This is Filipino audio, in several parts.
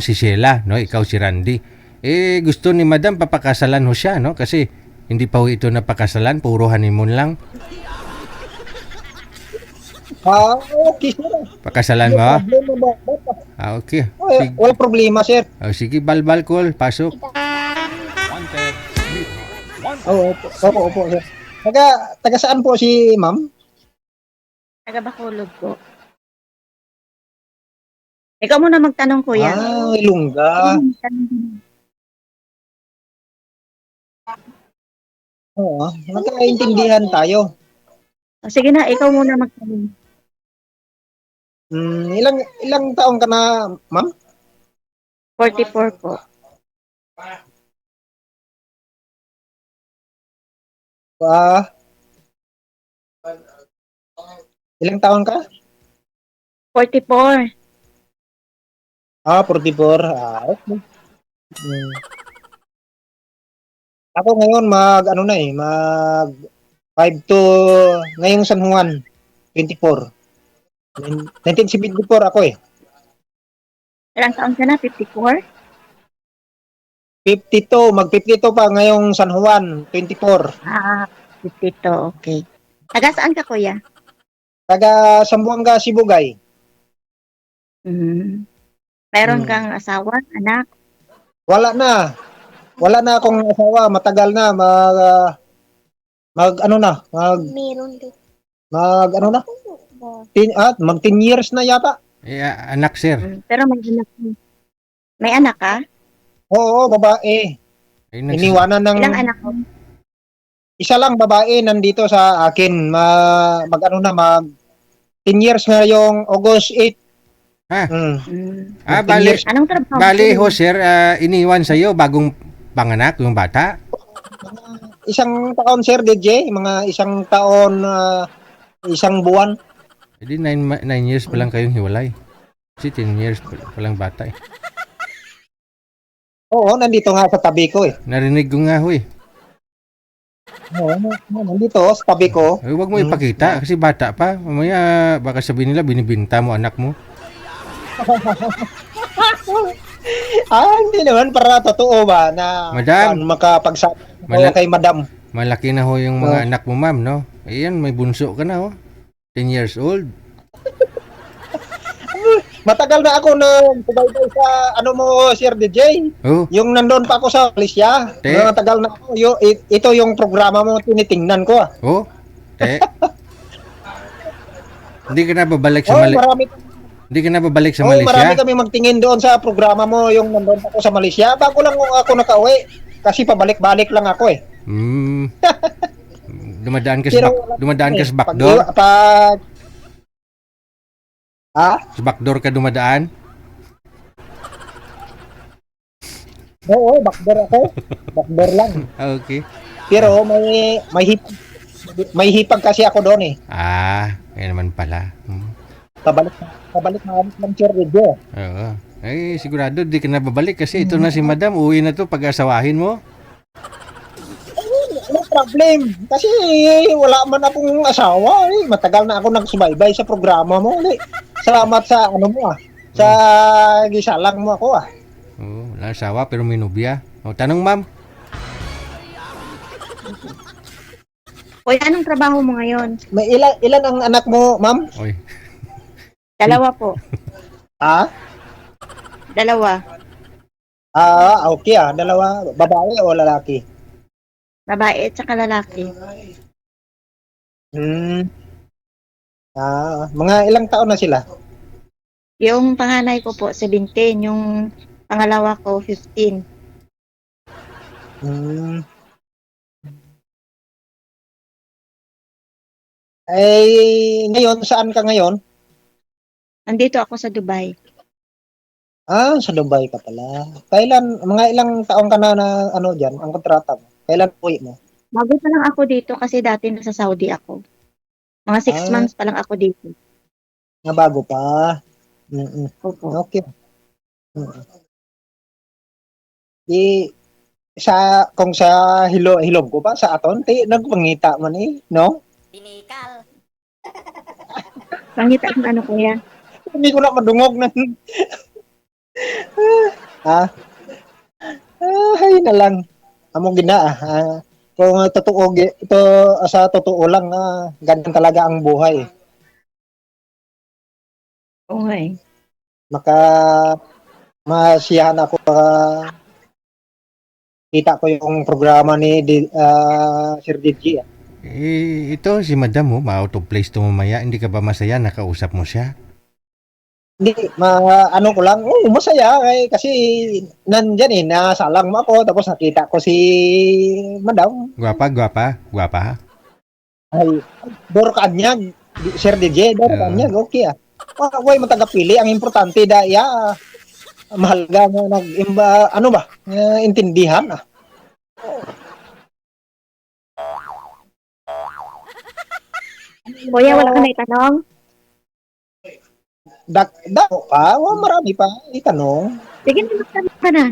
si Sheila, no? Ikaw si Randy. Eh, gusto ni Madam papakasalan ho siya, no? Kasi hindi pa ho ito napakasalan, puro honeymoon lang. Ah, okay, sir. Pakasalan No mo? problem naman. Ah, okay. Wala problema, sir. Oh, sige, balbal call, pasok. Oo, opo, sir. Taga saan po si ma'am? Taga Bacolod po. Ikaw muna magtanong, kuya. Ah, Ilongga. Oo, magkaintindihan tayo. O, sige na, ikaw muna magtanong. Ilang taon ka na, ma'am? 44 po. Ah, ilang taon ka? 44. Ah, 44. Ah, okay. Hmm. Ako ngayon mag 5 to ngayong San Juan, 24. 1974 ako eh. Ilang taon ka na? 54? 52, mag-52 pa ngayong San Juan, 24. Ah, 52. Okay. Taga saan ka, kuya? Taga Zamboanga, Sibugay. Meron Hmm. kang asawa, anak? Wala na. Wala na akong asawa, matagal na Meron din. mag 10 years na yata. Eh, anak, sir. Pero may anak. May anak ka? Oo, babae. Eh, Iniwanan ng Ilang anak mo? isa lang babae nandito sa akin. Mag 10 years na yung August 8. Ah. Mag 10 bali, years. Anong trabaho? bali ho, sir, iniwan sa'yo bagong panganak yung bata. Isang taon, Sir DJ, mga isang taon, isang buwan. Hindi, 9 years pa lang kayong hiwalay. Kasi 10 years pa lang bata eh. Oo, nandito nga sa tabi ko eh. Narinig ko nga ho eh. Oo, nandito sa tabi ko. Eh, huwag mo ipakita kasi bata pa. Mamaya baka sabihin nila binibinta mo anak mo. Hindi naman para totoo ba na Madam. makapagsabi Mala- kay Madam. Malaki na ho yung mga anak mo, ma'am, no? Ayan, may bunso ka na ho. 10 years old. Matagal na ako nagsubaybay sa ano mo, Sir DJ. Oh, Yung nandoon pa ako sa Malaysia. Te. Matagal na ako. Ito yung programa mo tinitingnan ko. oh. Te. Hindi ka na babalik sa Hindi ka na babalik sa marami Malaysia? kami magtingin doon sa programa mo yung nandoon ako sa Malaysia. Bago lang ako nakauwi. Kasi pabalik-balik lang ako eh. Dumadaan ka Pero sa backdoor? Sa backdoor ka dumadaan? Oo, backdoor ako. Backdoor lang. Okay. Pero may hipag kasi ako doon eh. Kaya naman pala. Pabalik ng Sir Radio. Oo. Eh, sigurado di ka na babalik kasi ito na si Madam. Uwi na to pag-asawahin mo. No problem. Kasi wala man akong asawa eh. Matagal na ako nagsubaybay sa programa mo. Salamat sa ano mo sa gisalang mo ako Oo, wala asawa pero may nobya. O, tanong ma'am. Kuya, anong trabaho mo ngayon? May ilan ang anak mo, ma'am? Oy. Dalawa po. Dalawa. Okay dalawa. Babae o lalaki? Babae at saka lalaki. Mga ilang taon na sila? Yung panganay ko po, 17. Yung pangalawa ko, 15. Ngayon, saan ka ngayon? Nandito ako sa Dubai. Sa Dubai ka pala. Mga ilang taon ka na ano dyan, ang kontrata mo? Kailan uwi mo? Bago pa lang ako dito kasi dati nasa Saudi ako. Mga 6 months pa lang ako dito. Bago pa. Opo. Okay. Kung sa hilom ko pa sa aton, nagpangita man no? Pinikal. Pangita ang ano kuya? Hindi ko na madungog na Ah, ay na lang. Amo gina kung totoo ito sa totoo lang ganyan talaga ang buhay. Oo nga eh. Maka masiyahan ako kita ko yung programa ni Sir DJ. Ito si Madam, ma-out of place to mamaya. Hindi ka ba masaya nakausap mo siya? Hindi, ano ko lang, masaya kasi nandyan nasalang mo ako tapos nakita ko si Madam. Gwapa. Ay, Doro Kanyag, Sir DJ, Doro Oo. Kanyag, okay Way matagapili, ang importante mahalaga na ano ba, intindihan Kuya, wala ka na itanong? Dako pa, marami pa itanong. Sige na, magtanong ka na.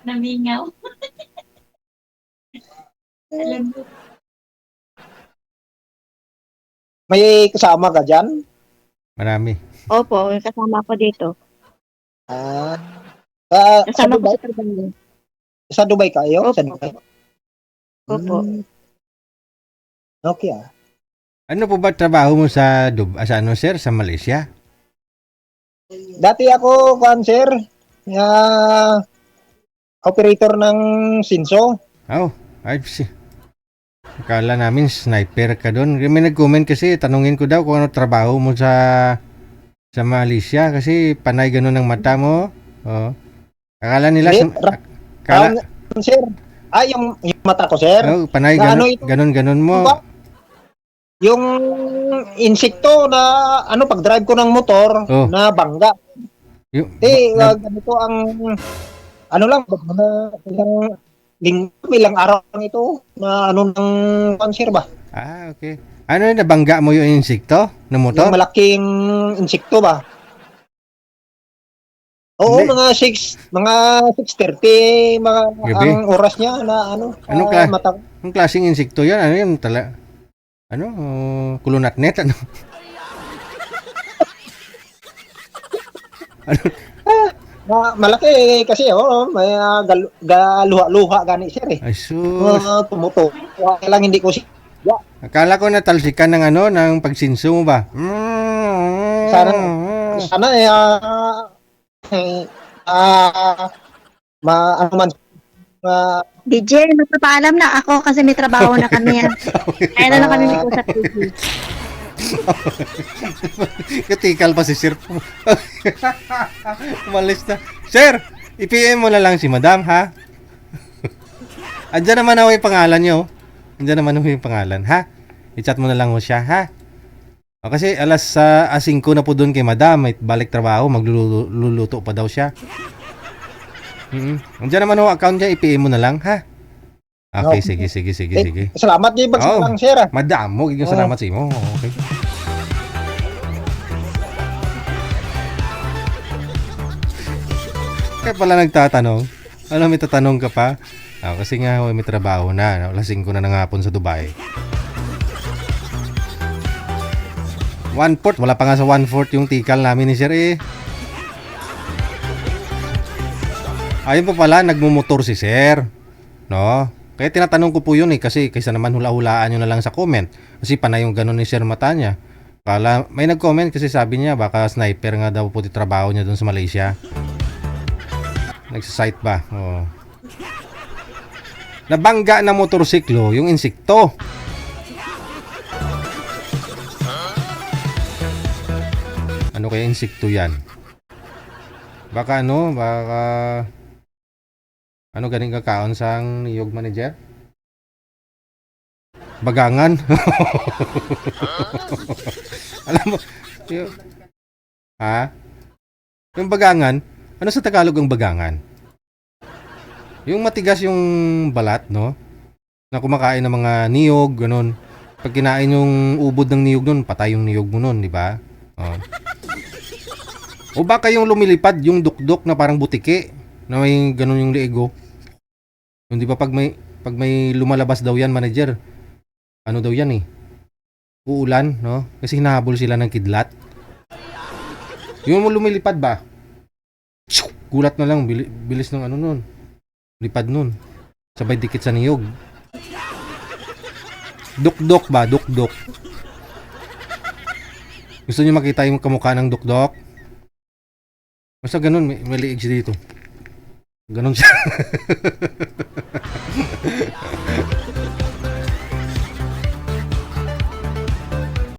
Namingaw. Alam mo. May kasama ka dyan? Marami. Opo, kasama ko dito. Ah, sa Kasama ko Dubai? sa trabaho. Sa Dubai kayo? Opo. Sa Dubai? Opo. Okay Ano po ba trabaho mo sa sa ano sir, sa Malaysia? Dati ako, sir, operator ng Sinso. Oh, ay si. Akala namin sniper ka doon. May nag-comment kasi, tanungin ko daw kung ano trabaho mo sa Malaysia kasi panay ganun ang mata mo. Oh. Akala nila akala, Sir. Yung mata ko, sir. oh, panay Na ganun mo. Ano ba? Yung insekto na pag-drive ko ng motor na bangga. Yung, Ganito ang lang ilang araw lang ito na ng cancer ba? okay. Ano yung nabangga mo yung insekto na motor? Yung malaking insekto ba? Oo, Hindi. mga 6:30 Gabi? ang oras niya na Anong ka? mata. Anong klaseng insekto yan? Ano yun? Kulunatnet? Ano? Malaki kasi may galuha-luha gani sir eh. Ay sus. Tumuto. Kaya lang hindi ko Akala ko natalsikan ng ng pagsinso mo ba? sana ano man DJ, magpapaalam na ako kasi may trabaho na kami. Kaya na lang kami may usap, DJ. Katikal pa si Sir. Umalis na. Sir, i-PM mo na lang si Madam, ha? Andiyan naman ako yung pangalan niyo. Andiyan naman ako yung pangalan, ha? I-chat mo na lang ho siya, ha? Kasi alas 5 na po doon kay Madam. May balik trabaho, magluluto pa daw siya. Andiyan naman ho account niya, i-PM mo na lang, ha? Okay, sige. Salamat din lang sir. Madam mo, giging salamat sa imo. Okay. Kaya pala nagtatanong. May tatanong ka pa? Kasi nga may trabaho na. Lasing ko na ng hapon sa Dubai. 1/4. Wala pa nga sa 1/4 yung tikal namin ni Sir eh. Ayun pa pala, nagmumotor si Sir. No? Kaya tinatanong ko po yun kasi kaysa naman hula-hulaan nyo na lang sa comment. Kasi panay yung ganun ni Sir mata niya. May nag-comment kasi sabi niya baka sniper nga daw po trabaho niya doon sa Malaysia. Nagsasite ba? Oh. Nabangga na motorsiklo yung insekto. Ano kaya insekto yan? Baka ganing kakaon sang niyog manager? Bagangan. Alam mo, yung bagangan, ano sa Tagalog ang bagangan? Yung matigas yung balat, no? Na kumakain ng mga niyog, ganun. Pag kinain yung ubod ng niyog nun, patay yung niyog mo nun, di ba? O baka yung lumilipad, yung dukdok na parang butike, na may ganun yung liego. Yung di ba pag may lumalabas daw yan, manager, ano daw yan uulan, no? Kasi hinahabol sila ng kidlat. Yung lumilipad ba? Gulat na lang, bilis ng ano nun. Lipad nun. Sabay dikit sa niyog. Dukdok ba? Dukdok. Gusto niyo makita yung kamukha ng dukdok? Basta ganun, may liig siya dito. Ganun siya.